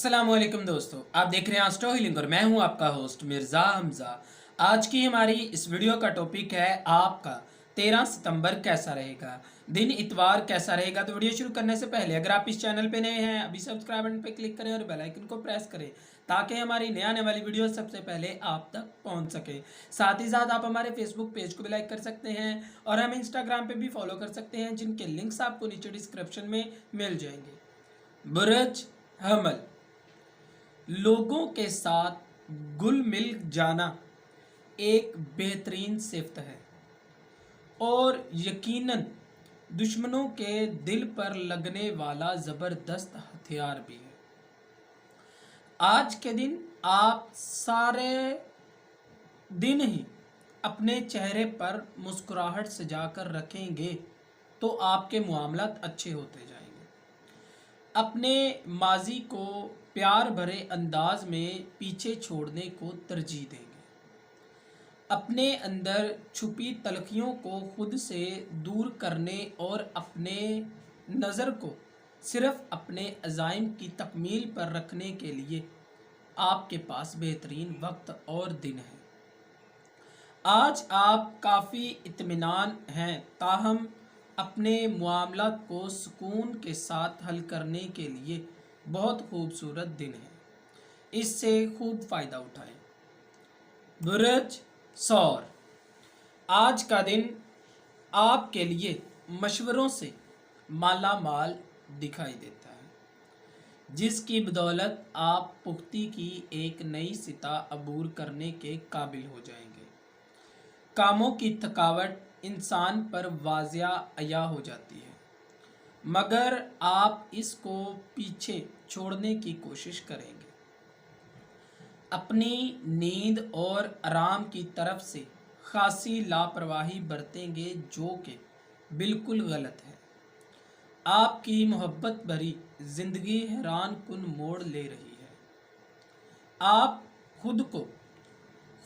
अस्सलामुअलैकुम दोस्तों, आप देख रहे हैं एस्ट्रो हीलिंग और मैं हूं आपका होस्ट मिर्ज़ा हमज़ा। आज की हमारी इस वीडियो का टॉपिक है आपका 13 सितंबर कैसा रहेगा, दिन इतवार कैसा रहेगा। तो वीडियो शुरू करने से पहले अगर आप इस चैनल पे नए हैं अभी सब्सक्राइब बटन पे क्लिक करें और बेल आइकन को प्रेस करें ताकि हमारी नए आने वाली वीडियो सबसे पहले आप तक पहुँच सके। साथ ही साथ आप हमारे फेसबुक पेज को भी लाइक कर सकते हैं और हमें इंस्टाग्राम पर भी फॉलो कर सकते हैं, जिनके लिंक्स आपको नीचे डिस्क्रिप्शन में मिल जाएंगे। बुर्ज हमल, लोगों के साथ घुल मिल जाना एक बेहतरीन सिफ्त है और यकीनन दुश्मनों के दिल पर लगने वाला ज़बरदस्त हथियार भी है। आज के दिन आप सारे दिन ही अपने चेहरे पर मुस्कुराहट सजाकर रखेंगे तो आपके मामलात अच्छे होते जाएंगे। अपने माजी को प्यार भरे अंदाज में पीछे छोड़ने को तरजीह देंगे। अपने अंदर छुपी तलखियों को खुद से दूर करने और अपने नज़र को सिर्फ अपने अज़ाइम की तकमील पर रखने के लिए आपके पास बेहतरीन वक्त और दिन है। आज आप काफ़ी इत्मीनान हैं, ताहम अपने मामलात को सुकून के साथ हल करने के लिए बहुत खूबसूरत दिन है, इससे खूब फ़ायदा उठाएं। बुर्ज सौर, आज का दिन आपके लिए मशवरों से माला माल दिखाई देता है, जिसकी बदौलत आप पुख्ती की एक नई सिता अबूर करने के काबिल हो जाएंगे। कामों की थकावट इंसान पर वाज़िया अया हो जाती है, मगर आप इसको पीछे छोड़ने की कोशिश करेंगे। अपनी नींद और आराम की तरफ से खासी लापरवाही बरतेंगे, जो कि बिल्कुल गलत है। आपकी मोहब्बत भरी ज़िंदगी हैरान कुन मोड़ ले रही है। आप खुद को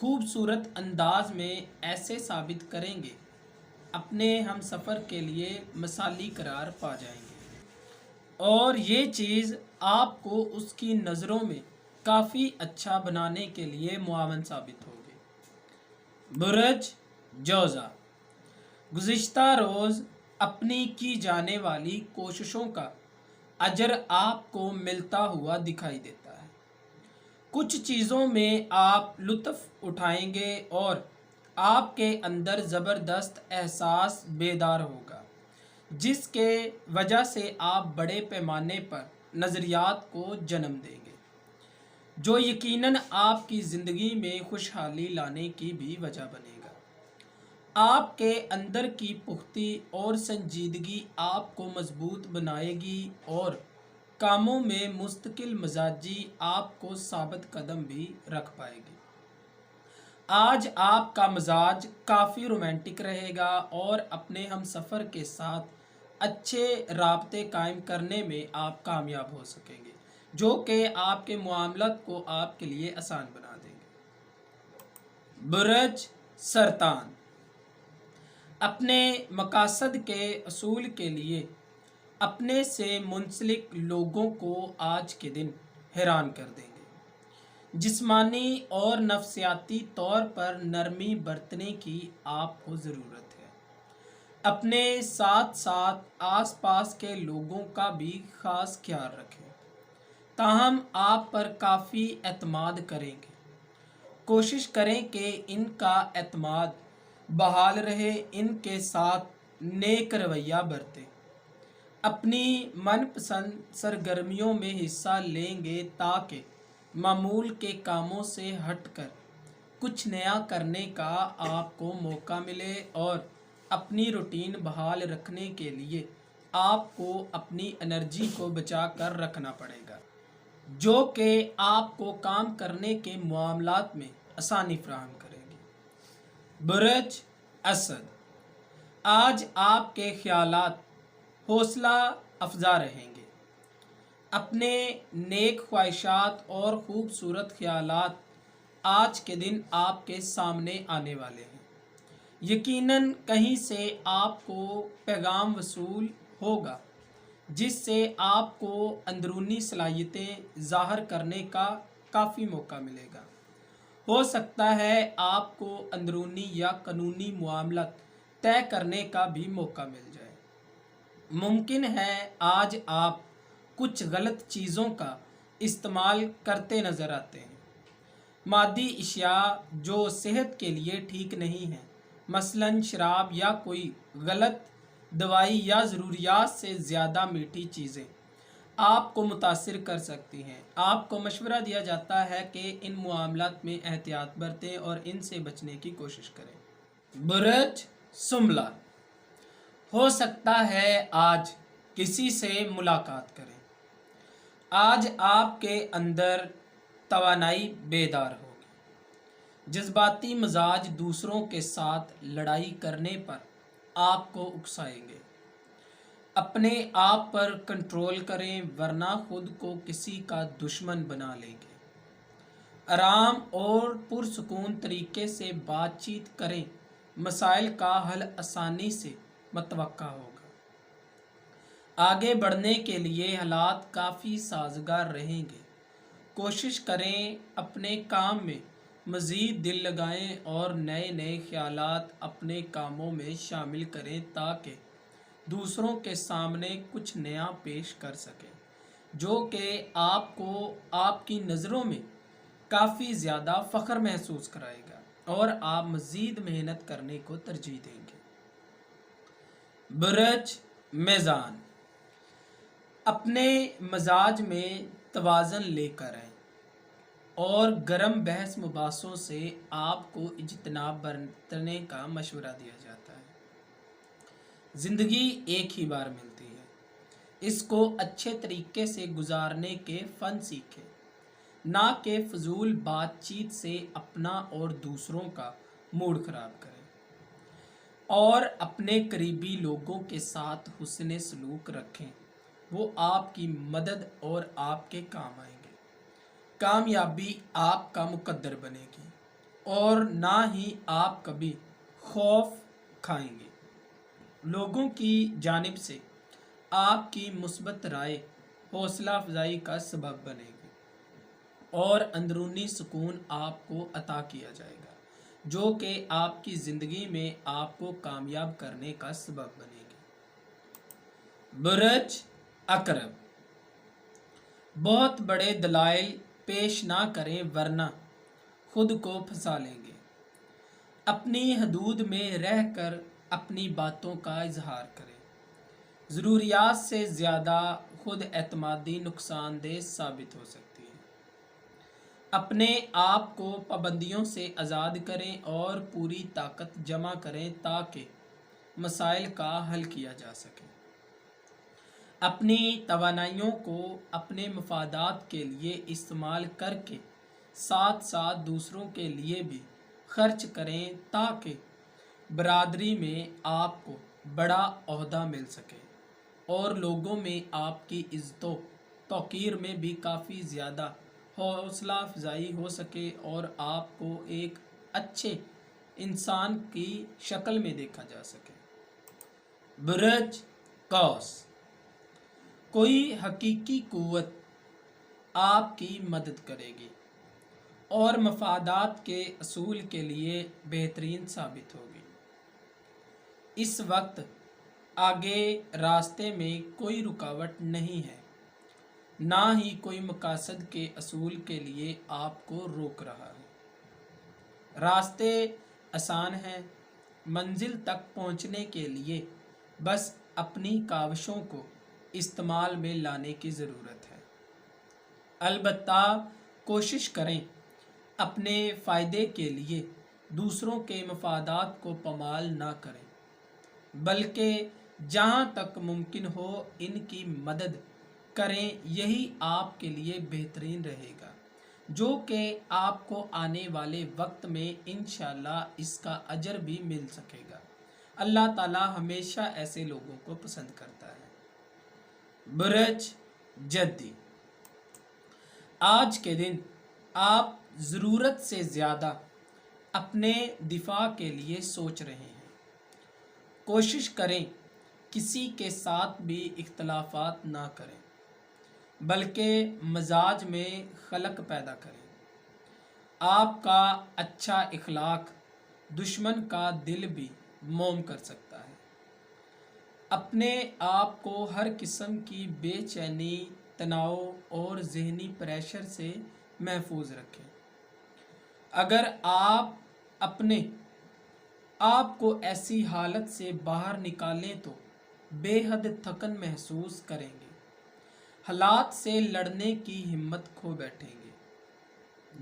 खूबसूरत अंदाज में ऐसे साबित करेंगे अपने हम सफ़र के लिए मिसाली करार पा जाएंगे और ये चीज़ आपको उसकी नज़रों में काफ़ी अच्छा बनाने के लिए मुआवन साबित होगी। बुर्ज जौज़ा, गुज़िश्ता रोज़ अपनी की जाने वाली कोशिशों का अजर आपको मिलता हुआ दिखाई देता है। कुछ चीज़ों में आप लुत्फ़ उठाएंगे और आपके अंदर ज़बरदस्त एहसास बेदार होगा, जिसके वजह से आप बड़े पैमाने पर नज़रियात को जन्म देंगे, जो यकीनन आपकी ज़िंदगी में खुशहाली लाने की भी वजह बनेगा। आपके अंदर की पुख्ती और संजीदगी आपको मजबूत बनाएगी और कामों में मुस्तकिल मिजाजी आपको साबित कदम भी रख पाएगी। आज आपका मिजाज काफ़ी रोमांटिक रहेगा और अपने हम सफ़र के साथ अच्छे राब्ते कायम करने में आप कामयाब हो सकेंगे, जो कि आपके मामलात को आपके लिए आसान बना देंगे। बुर्ज सरतान, अपने मकासद के असूल के लिए अपने से मुंसलिक लोगों को आज के दिन हैरान कर देंगे। जिस्मानी और नफ्सियाती तौर पर नरमी बरतने की आपको ज़रूरत है। अपने साथ साथ आसपास के लोगों का भी ख़ास ख्याल रखें, ताहम आप पर काफ़ी एतमाद करेंगे। कोशिश करें कि इनका एतमाद बहाल रहे, इनके साथ नेक रवैया बरतें। अपनी मनपसंद सरगर्मियों में हिस्सा लेंगे ताकि मामूल के कामों से हटकर कुछ नया करने का आपको मौका मिले और अपनी रूटीन बहाल रखने के लिए आपको अपनी एनर्जी को बचा कर रखना पड़ेगा, जो कि आपको काम करने के मामलात में आसानी फराहम करेंगे। बुर्ज असद, आज आपके ख्यालात हौसला अफजा रहेंगे। अपने नेक ख्वाहिशात और ख़ूबसूरत ख्यालात आज के दिन आपके सामने आने वाले हैं। यकीनन कहीं से आपको पैगाम वसूल होगा جس سے آپ کو اندرونی صلاحیتیں ظاہر کرنے کا کافی موقع ملے گا۔ ہو سکتا ہے آپ کو اندرونی یا قانونی معاملات طے کرنے کا بھی موقع مل جائے۔ ممکن ہے آج آپ کچھ غلط چیزوں کا استعمال کرتے نظر آتے ہیں، مادی اشیاء جو صحت کے لیے ٹھیک نہیں ہیں، مثلاً شراب یا کوئی غلط دوائی یا ضروریات سے زیادہ میٹھی چیزیں آپ کو متاثر کر سکتی ہیں۔ آپ کو مشورہ دیا جاتا ہے کہ ان معاملات میں احتیاط برتیں اور ان سے بچنے کی کوشش کریں۔ برج سنبلہ، ہو سکتا ہے آج کسی سے ملاقات کریں۔ آج آپ کے اندر توانائی بیدار ہوگی۔ جذباتی مزاج دوسروں کے ساتھ لڑائی کرنے پر آپ کو اکسائیں گے۔ اپنے آپ پر کنٹرول کریں ورنہ خود کو کسی کا دشمن بنا لیں گے۔ آرام اور پرسکون طریقے سے بات چیت کریں، مسائل کا حل آسانی سے متوقع ہوگا۔ آگے بڑھنے کے لیے حالات کافی سازگار رہیں گے۔ کوشش کریں اپنے کام میں مزید دل لگائیں اور نئے نئے خیالات اپنے کاموں میں شامل کریں تاکہ دوسروں کے سامنے کچھ نیا پیش کر سکیں جو کہ آپ کو آپ کی نظروں میں کافی زیادہ فخر محسوس کرائے گا اور آپ مزید محنت کرنے کو ترجیح دیں گے۔ برج میزان، اپنے مزاج میں توازن لے کر آئیں اور گرم بحث مباحثوں سے آپ کو اجتناب برتنے کا مشورہ دیا جاتا ہے۔ زندگی ایک ہی بار ملتی ہے، اس کو اچھے طریقے سے گزارنے کے فن سیکھیں، نہ کہ فضول بات چیت سے اپنا اور دوسروں کا موڈ خراب کریں، اور اپنے قریبی لوگوں کے ساتھ حسن سلوک رکھیں، وہ آپ کی مدد اور آپ کے کام آئیں گے۔ کامیابی آپ کا مقدر بنے گی اور نہ ہی آپ کبھی خوف کھائیں گے۔ لوگوں کی جانب سے آپ کی مثبت رائے حوصلہ افزائی کا سبب بنے گی اور اندرونی سکون آپ کو عطا کیا جائے گا جو کہ آپ کی زندگی میں آپ کو کامیاب کرنے کا سبب بنے گی۔ برج عقرب، بہت بڑے دلائل پیش نہ کریں ورنہ خود کو پھنسا لیں گے۔ اپنی حدود میں رہ کر اپنی باتوں کا اظہار کریں۔ ضروریات سے زیادہ خود اعتمادی نقصان دہ ثابت ہو سکتی ہے۔ اپنے آپ کو پابندیوں سے آزاد کریں اور پوری طاقت جمع کریں تاکہ مسائل کا حل کیا جا سکے۔ اپنی توانائیوں کو اپنے مفادات کے لیے استعمال کر کے ساتھ ساتھ دوسروں کے لیے بھی خرچ کریں تاکہ برادری میں آپ کو بڑا عہدہ مل سکے اور لوگوں میں آپ کی عزت و توقیر میں بھی کافی زیادہ حوصلہ افزائی ہو سکے اور آپ کو ایک اچھے انسان کی شکل میں دیکھا جا سکے۔ برج قوس، کوئی حقیقی قوت آپ کی مدد کرے گی اور مفادات کے اصول کے لیے بہترین ثابت ہوگی۔ اس وقت آگے راستے میں کوئی رکاوٹ نہیں ہے، نہ ہی کوئی مقاصد کے اصول کے لیے آپ کو روک رہا ہے۔ راستے آسان ہیں، منزل تک پہنچنے کے لیے بس اپنی کاوشوں کو استعمال میں لانے کی ضرورت ہے۔ البتہ کوشش کریں اپنے فائدے کے لیے دوسروں کے مفادات کو پامال نہ کریں، بلکہ جہاں تک ممکن ہو ان کی مدد کریں۔ یہی آپ کے لیے بہترین رہے گا جو کہ آپ کو آنے والے وقت میں انشاءاللہ اس کا اجر بھی مل سکے گا۔ اللہ تعالی ہمیشہ ایسے لوگوں کو پسند کرتا ہے۔ برج جدی، آج کے دن آپ ضرورت سے زیادہ اپنے دفاع کے لیے سوچ رہے ہیں۔ کوشش کریں किसी के साथ भी इख्तलाफात ना करें, बल्कि मजाज में खलक पैदा करें। आपका अच्छा इखलाक दुश्मन का दिल भी मोम कर सकता है। अपने आप को हर किस्म की बेचैनी, तनाव और ज़हनी प्रेशर से महफूज रखें। अगर आप अपने आप को ऐसी हालत से बाहर निकालें तो बेहद थकन महसूस करेंगे, हालात से लड़ने की हिम्मत खो बैठेंगे,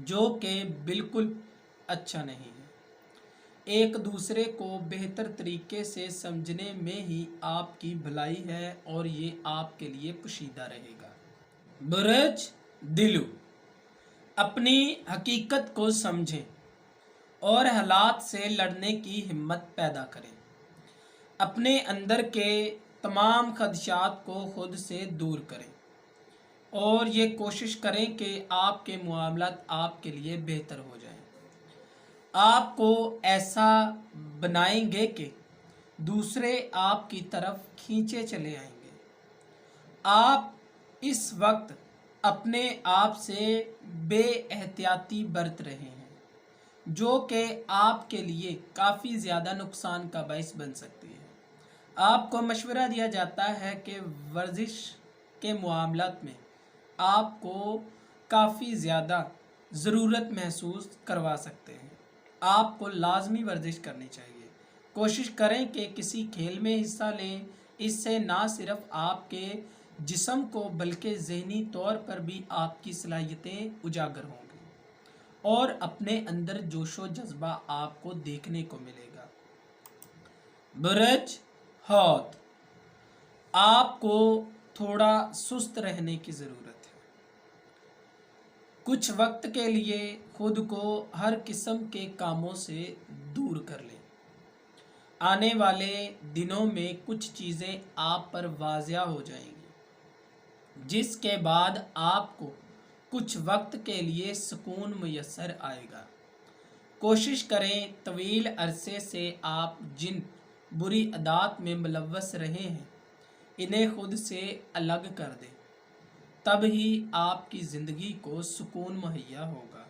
जो कि बिल्कुल अच्छा नहीं है। एक दूसरे को बेहतर तरीके से समझने में ही आपकी भलाई है और ये आपके लिए पोशीदा रहेगा। बुर्ज दिलु, अपनी हकीकत को समझें और हालात से लड़ने की हिम्मत पैदा करें। अपने अंदर के तमाम खदशात को खुद से दूर करें और ये कोशिश करें कि आपके मामलात आपके लिए बेहतर हो जाएं। आपको ऐसा बनाएंगे कि दूसरे आपकी तरफ खींचे चले आएंगे। आप इस वक्त अपने आप से बेएहतियाती बरत रहे हैं, जो कि आपके लिए काफ़ी ज़्यादा नुकसान का बाइस बन सकती है। आपको मशवरा दिया जाता है कि वर्जिश के मामलात में आपको काफ़ी ज़्यादा ज़रूरत महसूस करवा सकते हैं। आपको लाजमी वर्जिश करनी चाहिए। कोशिश करें कि किसी खेल में हिस्सा लें। इससे ना सिर्फ आपके जिस्म को बल्कि ज़हनी तौर पर भी आपकी सलाहियतें उजागर होंगी और अपने अंदर जोशो जज्बा आपको देखने को मिलेगा। बुर्ज हौत, आपको थोड़ा सुस्त रहने की ज़रूरत है। कुछ वक्त के लिए खुद को हर किस्म के कामों से दूर कर लें। आने वाले दिनों में कुछ चीज़ें आप पर वाज़िया हो जाएंगी, जिसके बाद आपको कुछ वक्त के लिए सुकून मुयस्सर आएगा। कोशिश करें तवील अरसे से आप जिन बुरी आदत में मुलव्वस रहे हैं, इन्हें खुद से अलग कर दें, तब ही आपकी ज़िंदगी को सुकून मुहैया होगा।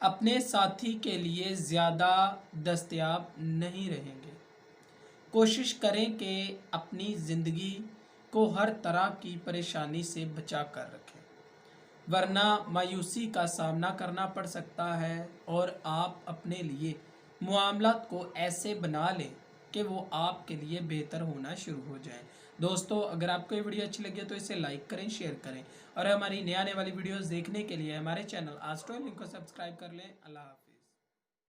अपने साथी के लिए ज़्यादा दस्तयाब नहीं रहेंगे। कोशिश करें कि अपनी ज़िंदगी को हर तरह की परेशानी से बचा कर रखें, वरना मायूसी का सामना करना पड़ सकता है और आप अपने लिए मामलात को ऐसे बना लें कि वो आपके लिए बेहतर होना शुरू हो जाए। दोस्तों, अगर आपको ये वीडियो अच्छी लगी तो इसे लाइक करें, शेयर करें और हमारी नई आने वाली वीडियोस देखने के लिए हमारे चैनल आस्ट्रो लिंक को सब्सक्राइब कर लें। अल्लाह हाफ़िज़।